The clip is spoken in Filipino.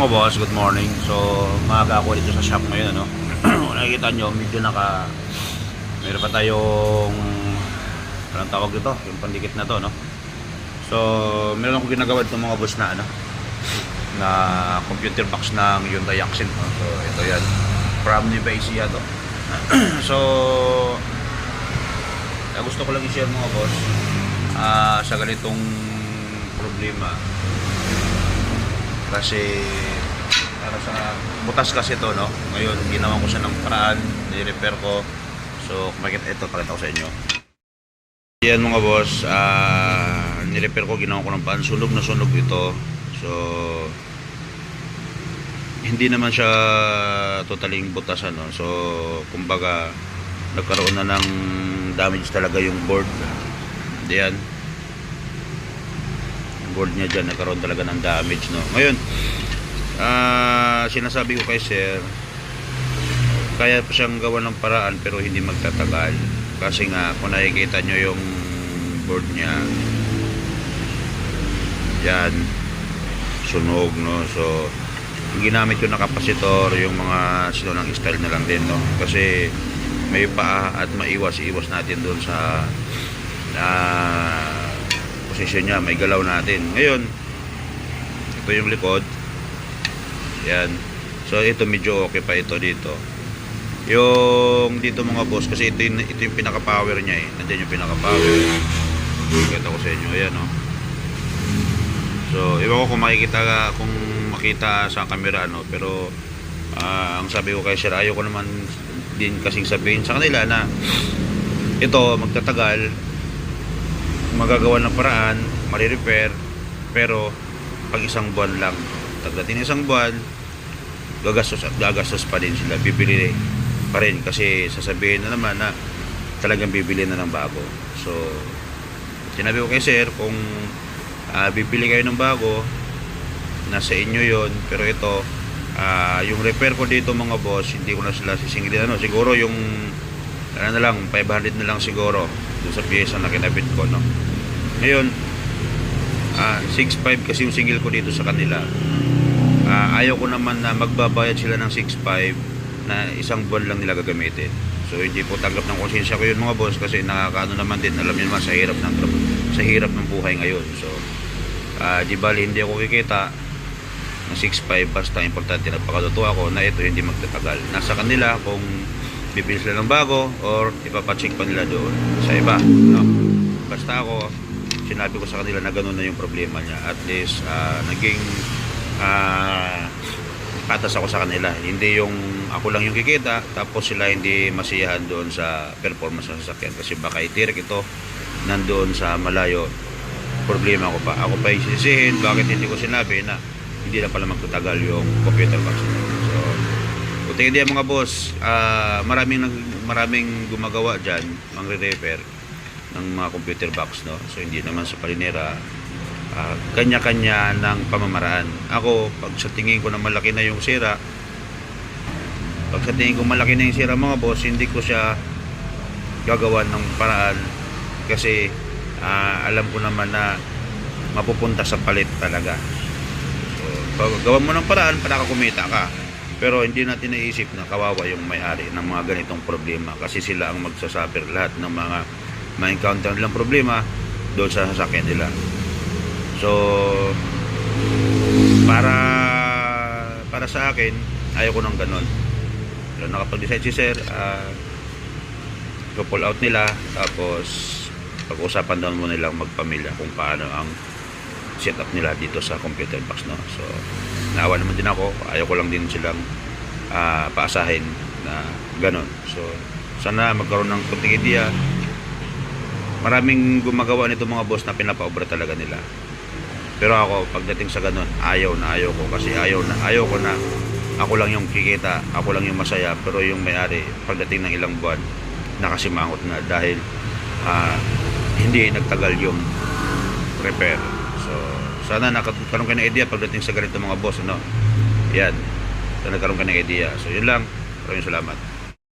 Mga boss, good morning. So, maaga ako dito sa shop ngayon, ano. Kung nakikita nyo, medyo mayroon pa tayong anong tawag dito, yung pandikit na to, no. So, meron akong ginagawa dito mga boss na na computer box ng Hyundai Accent, no? So, ito yan, from Nueva Ecija to. So, gusto ko lang i-share mga boss sa ganitong problema. Kasi para sa butas kasi ito, no. Ngayon ginawa ko siya ng paraan, ni-repair ko. So kung makita ito, pakita ko sa inyo. Yan mga boss, ni-repair ko, ginawa ko ng paraan. Sunog na sunog ito. So hindi naman siya totaling butas, ano. So kumbaga nagkaroon na ng damage talaga yung board. Yan, board niya dyan, nagkaroon talaga ng damage, no. Ngayon sinasabi ko kay sir, kaya pa siyang gawa ng paraan pero hindi magtatagal. Kasi nga kung nakikita nyo yung board niya, yan, sunog, no. So ginamit ko na kapasitor, yung mga sinunang style na lang din, no. Kasi may paa at maiwas natin doon sa posisyon niya, may galaw natin. Ngayon ito yung likod, yan. So ito medyo okay pa ito dito. Yung dito mga boss, kasi ito yung pinaka power niya, nandiyan yung pinaka power. Kita ko sa inyo, ayan, no. So iwan ko kung makita sa camera, no. Pero ang sabi ko kay sir, ayaw ko naman din kasing sabihin sa kanila na ito magtatagal, magagawa ng paraan, mari-repair, pero pag isang buwan lang, pagdating ng isang buwan, gagastos pa din sila, bibili pa rin, kasi sasabihin na naman na talagang bibili na ng bago. So sinabi ko kay sir, kung bibili kayo ng bago, nasa inyo yon. Pero ito, yung repair ko dito mga boss, hindi ko na sila sisingilin, ano. Siguro yung na lang, 500 na lang siguro doon sa pyesa na kinabit ko, no. Ngayon 6.5 kasi yung single ko dito sa kanila. Ayaw ko naman na magbabayad sila ng 6.5 na isang buwan lang nila gagamitin. So hindi po tanggap ng konsensya ko yun mga boss, kasi nakakaano naman din, alam niyo naman sa hirap ng buhay ngayon. So di bali hindi ako kikita ng 6.5, basta importante nagpakatuto ako na ito hindi magtatagal. Nasa kanila kung bibili sila ng bago or ipapacheck pa nila doon sa iba, no? Basta ako, sinabi ko sa kanila na gano'n na yung problema niya. At least naging patas ako sa kanila, hindi yung ako lang yung kikita tapos sila hindi masiyahan doon sa performance ng sasakyan. Kasi baka itirik ito nandoon sa malayo, problema ko pa, ako pa isisihin bakit hindi ko sinabi na hindi na pala magtatagal yung computer box. So buti hindi mga boss, maraming gumagawa dyan, mangre-repair ng mga computer box, no. So hindi naman sa palinera, kanya-kanya ng pamamaraan. Ako, pag sa tingin ko na malaki na yung sira, mga boss, hindi ko siya gagawa ng paraan, kasi alam ko naman na mapupunta sa palit talaga. So pag gawa mo ng paraan para kumita ka, pero hindi natin naisip na kawawa yung may-ari ng mga ganitong problema, kasi sila ang magsasuffer lahat ng mga ma-encounter nilang problema doon sa sasakyan nila. So para sa akin, ayaw ko ng ganon. So nakapag-decide si sir, pull out nila, tapos pag-usapan daw mo nilang magpamilya kung paano ang setup nila dito sa computer box, no. So naawa naman din ako, ayaw ko lang din silang paasahin na ganon. So sana magkaroon ng kunting idea. Maraming gumagawa nito mga boss na pinapaobra talaga nila, pero ako pagdating sa ganon, ayaw ko, kasi ayaw ko na ako lang yung kikita, ako lang yung masaya, pero yung may-ari pagdating ng ilang buwan nakasimangot na dahil hindi nagtagal yung repair. So sana nagkaroon ka ng idea pagdating sa ganito mga boss, ano. Yan, sana nagkaroon ka ng idea. So yun lang, maraming salamat.